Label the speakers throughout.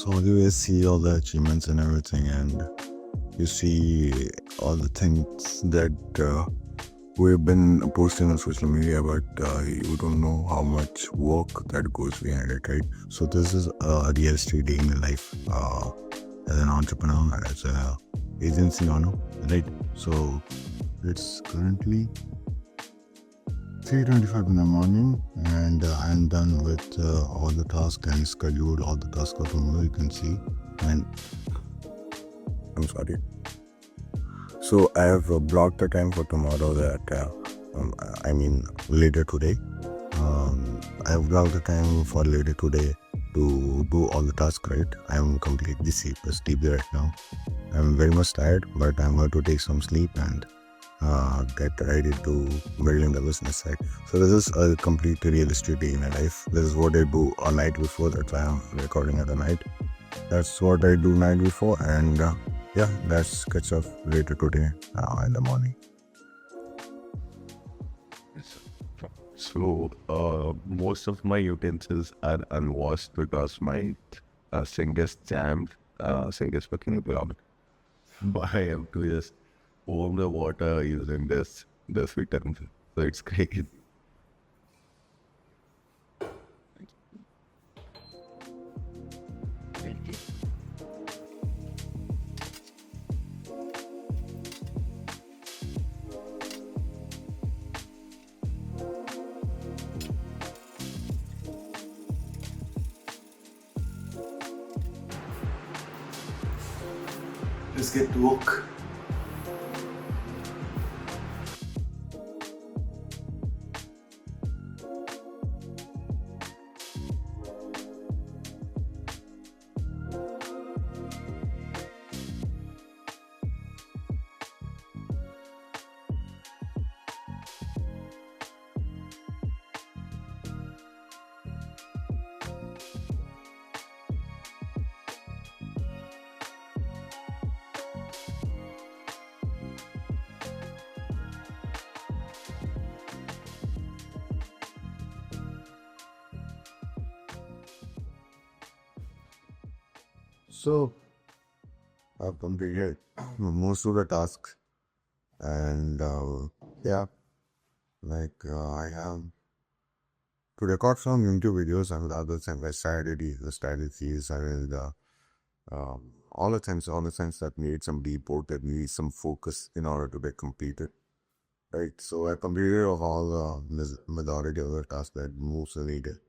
Speaker 1: So you see all the achievements and everything, and you see all the things that we've been posting on social media, but you don't know how much work that goes behind it, right? So this is a real estate day in my life as an entrepreneur, as a agency owner, right? So it's currently 3:25 in the morning, and I'm done with all the tasks and scheduled all the tasks for tomorrow. You can see, and I'm sorry. So I have blocked the time for tomorrow. I mean later today. I have blocked the time for later today to do all the tasks. Right. I'm completely sleepy right now. I'm very much tired, but I'm going to take some sleep and get ready to building the business side. So this is a complete realistic day in my life. This is what I do a night before. That's why I'm recording at the night. That's what I do night before, and yeah, let's catch up later today in the morning.
Speaker 2: So, most of my utensils are unwashed because my sink is jammed, sink is fucking blocked. But I have to just warm the water using this utensil. So it's crazy.
Speaker 1: Let's get to work. So I've completed most of the tasks, and yeah, I have to record some YouTube videos and the other things like strategies, and all the things that need some deep work, that need some focus in order to be completed. Right. So I completed all the majority of the tasks that moves are needed,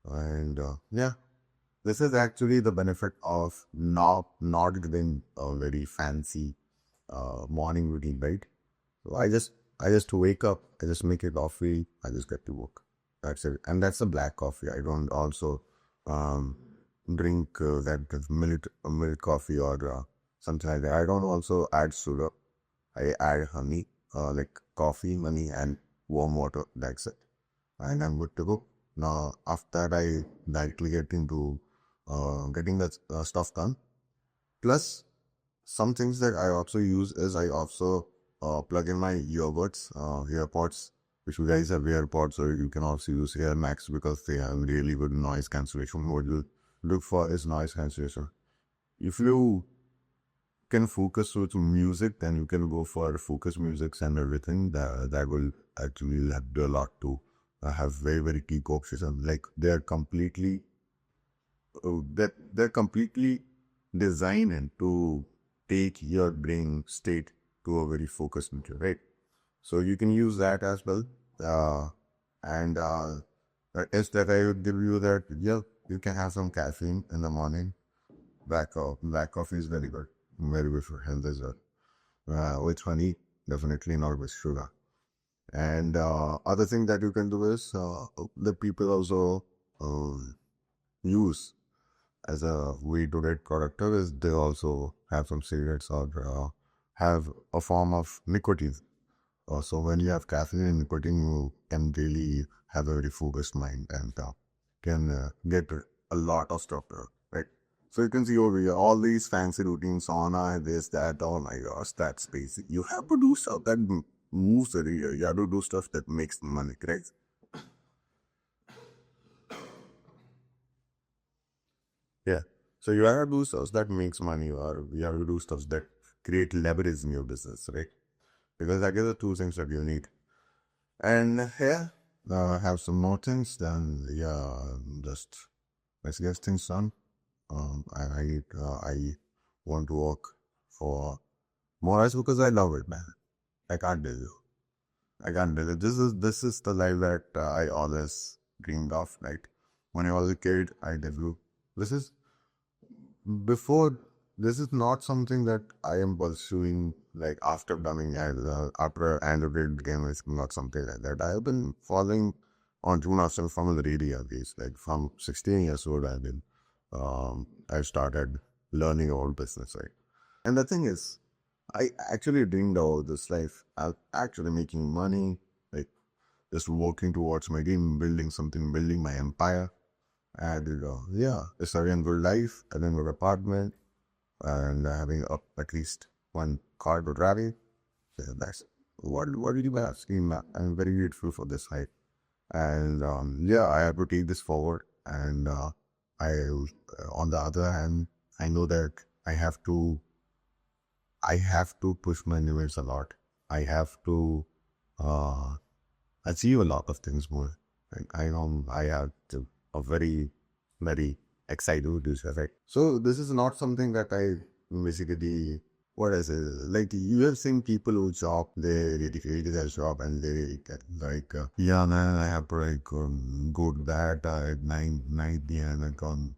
Speaker 1: and yeah, this is actually the benefit of not doing a very fancy morning routine, right? So I just wake up, I just make a coffee, I just get to work. That's it, and that's a black coffee. I don't also um, drink that milk coffee or something like that. I don't also add sugar. I add honey, like coffee, honey, and warm water. That's it, and I'm good to go. Now after that, I directly get into getting that stuff done. Plus, some things that I also use is I also plug in my earpods, which you guys have AirPods, or you can also use AirMax because they have really good noise cancellation. What you look for is noise cancellation. If you can focus with music, then you can go for focus musics and everything. That will actually help you a lot to have very key options. And like they're completely designed to take your brain state to a very focused nature, right? So you can use that as well. And is that I would give you that, yeah, you can have some caffeine in the morning. Black coffee is very good for health as well. With honey, definitely not with sugar. And other thing that you can do is the people also use as a way to get productive is they also have some cigarettes or have a form of nicotine. So when you have caffeine and nicotine, you can really have a very focused mind and can get a lot of stuff done, right? So you can see over here all these fancy routines, sauna, this, that. Oh my gosh, that's basic. You have to do stuff that moves the reader. You have to do stuff that makes money, correct? Yeah. So you have to do stuff that makes money, or you have to do stuff that create leverage in your business, right? Because that is the two things that you need. And yeah, have some more things. Then yeah, just let's get things done. I want to work for more hours because I love it, man. I can't tell you. I can't tell you. This is the life that I always dreamed of. Right? When I was a kid, I tell you, this is before. This is not something that I am pursuing like after becoming after Android game is not something like that. I have been following entrepreneurship from the really young age. Like from 16 years old, I started learning about business, right? And the thing is, I actually dreamed about this life. I actually making money, like just working towards my dream, building something, building my empire. And yeah, it's a real good life, a real good apartment, and having up at least one car to drive it. That's what did you ask me? I'm very grateful for this hype. And yeah, I have to take this forward. And on the other hand, I know that I have to I have to push my limits a lot. I have to uh, achieve a lot of things more. And I know I have a very, very excited to do this, right? So this is not something that I basically, what is it? Like you have seen people who job, they dedicate to their job and they get like, yeah, man, I have to like go to that at 9 p.m. and come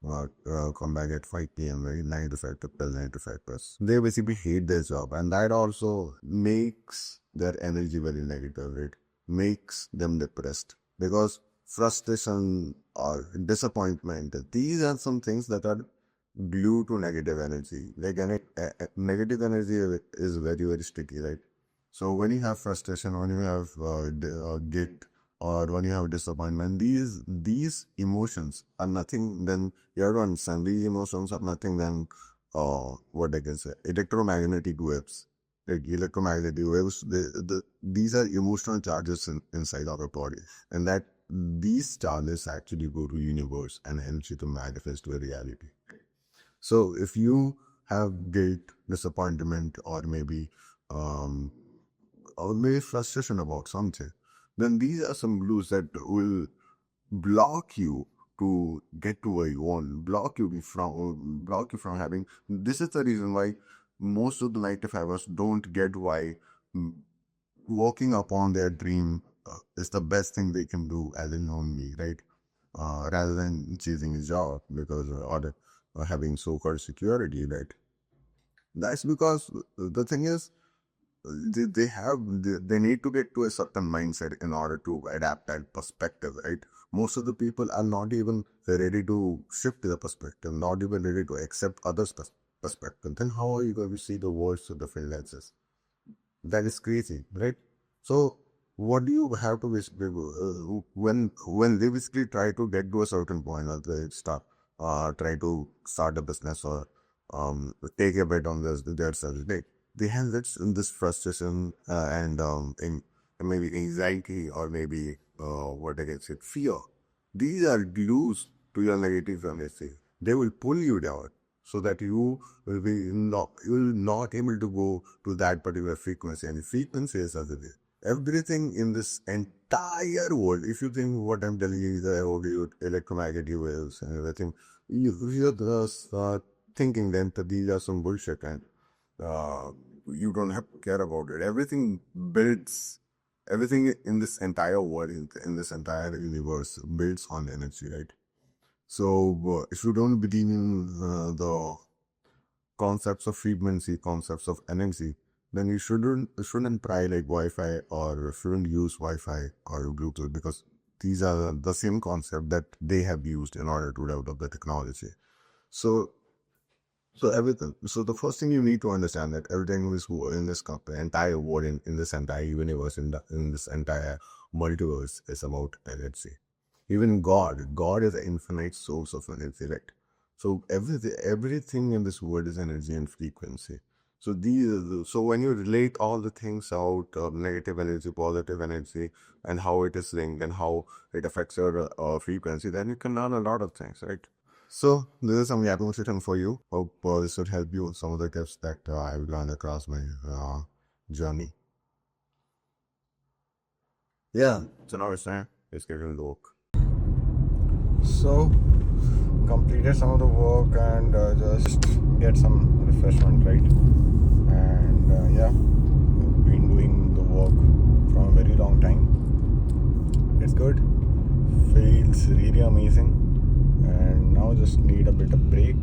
Speaker 1: back at 5 p.m. Right? 9 to 5 to plus 9 to 5 plus. They basically hate their job, and that also makes their energy very negative. It makes them depressed because frustration or disappointment, these are some things that are glue to negative energy. Like negative energy is very, very sticky, right? So when you have frustration, when you have guilt, or when you have disappointment, these emotions are nothing than, you have to understand, these emotions are nothing than what I can say, electromagnetic waves. Like electromagnetic waves, these are emotional charges inside our body, and that these charges actually go to universe and energy to manifest to a reality. So if you have guilt, disappointment, um, or maybe frustration about something, then these are some glues that will block you to get to where you want, block you from having. This is the reason why most of the 9 to 5ers don't get why mm, working upon their dream is the best thing they can do as in only, right? Rather than chasing a job because or having so-called security, right? That's because the thing is, they need to get to a certain mindset in order to adapt that perspective, right? Most of the people are not even ready to shift the perspective, not even ready to accept others' perspective. Then how are you going to see the world through different lenses? That is crazy, right? So what do you have to basically when they basically try to get to a certain point, or they try to start a business, or take a bet on this themselves, they have this frustration and maybe anxiety, or maybe what I can say, fear. These are glues to your negative energy. They will pull you down so that you will not able to go to that particular frequency. And frequency is other way. Everything in this entire world, if you think what I'm telling you, the audio, electromagnetic waves and everything, you're just thinking then that these are some bullshit, and uh, you don't have to care about it. Everything in this entire world, in this entire universe, builds on energy, right? So if you don't believe in the concepts of frequency, concepts of energy, then you shouldn't try like Wi-Fi, or shouldn't use Wi-Fi or Bluetooth, because these are the same concept that they have used in order to develop the technology. So everything. So the first thing you need to understand that everything is in this entire world, in this entire universe, in this entire multiverse is about energy. Even God is an infinite source of energy, right? So everything in this world is energy and frequency. So when you relate all the things out, negative energy, positive energy, and how it is linked and how it affects your frequency, then you can learn a lot of things, right? So this is some yapping session for you. Hope this should help you with some of the tips that I've learned across my journey. Yeah. So now it's time. Let's get into the work. So completed some of the work and just get some refreshment, right? And yeah, been doing the work from a very long time. It's good, feels really amazing, and now just need a bit of break.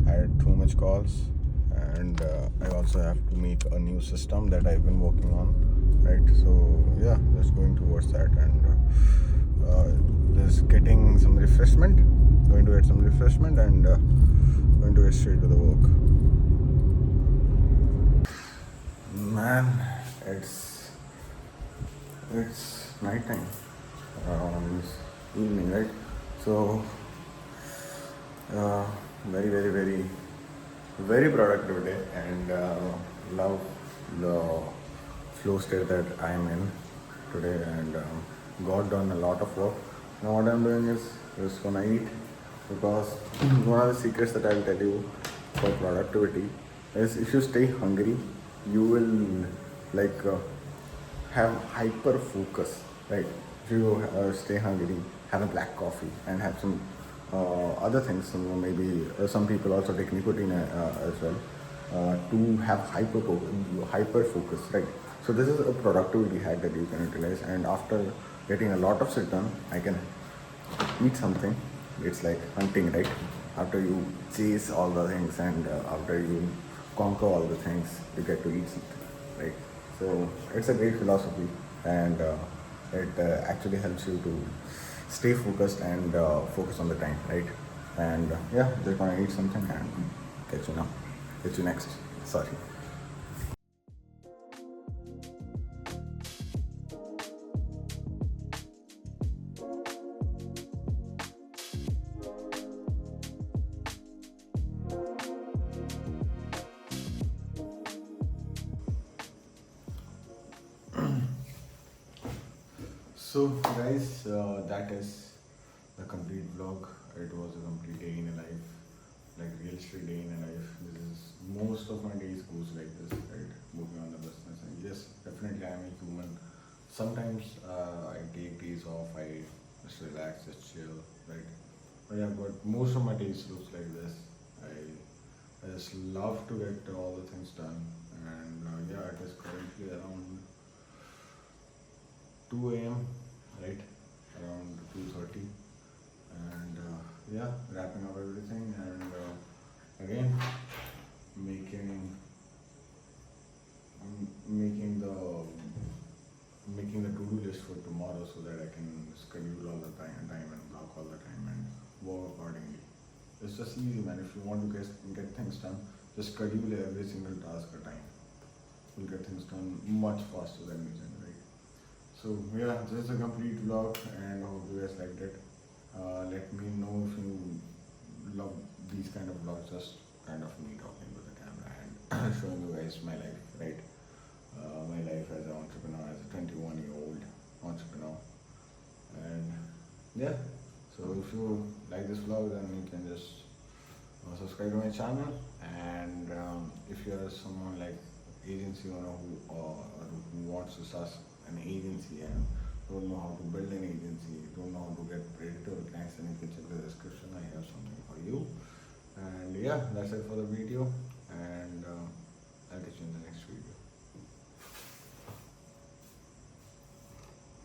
Speaker 1: I had too much calls, and I also have to make a new system that I've been working on, right? So yeah, just going towards that and just getting some refreshment. Going to get some refreshment and going to get straight to the work. Man, it's night time, it's evening, right? So very very very very productive day, and love the flow state that I'm in today, and got done a lot of work. Now what I'm doing is just gonna eat, because one of the secrets that I'll tell you for productivity is, if you stay hungry, you will like have hyper focus, right? If you stay hungry, have a black coffee and have some other things. Maybe some people also take nicotine as well, to have hyper focus, right? So this is a productivity hack that you can utilize. And after getting a lot of shit done, I can eat something. It's like hunting, right? After you chase all the things and after you conquer all the things, you get to eat something, right? So it's a great philosophy, and it actually helps you to stay focused and focus on the time, right? And yeah, just gonna eat something and get you next. Sorry. So guys, that is the complete vlog. It was a complete day in a life, like real straight day in a life. This is most of my days goes like this, right? Moving on the business, and yes, definitely I am a human. Sometimes I take days off, I just relax, just chill, right? But yeah, but most of my days looks like this. I just love to get all the things done, and yeah, it is currently around 2 a.m., right? Around 2:30, and yeah, wrapping up everything, and again making making the making the to-do list for tomorrow, so that I can schedule all the time and block all the time and work accordingly. It's just easy, man. If you want to get things done, just schedule every single task a time. You'll get things done much faster than you can, right? So yeah, this is a complete vlog, and I hope you guys liked it. Let me know if you love these kind of vlogs, just kind of me talking to the camera and showing you guys my life, right? My life as an entrepreneur, as a 21-year-old entrepreneur, and yeah. So if you like this vlog, then you can just subscribe to my channel, and if you are someone like agency owner who wants to start an agency and don't know how to build an agency, don't know how to get predictable clients, then you can check the description. I have something for you. And yeah, that's it for the video.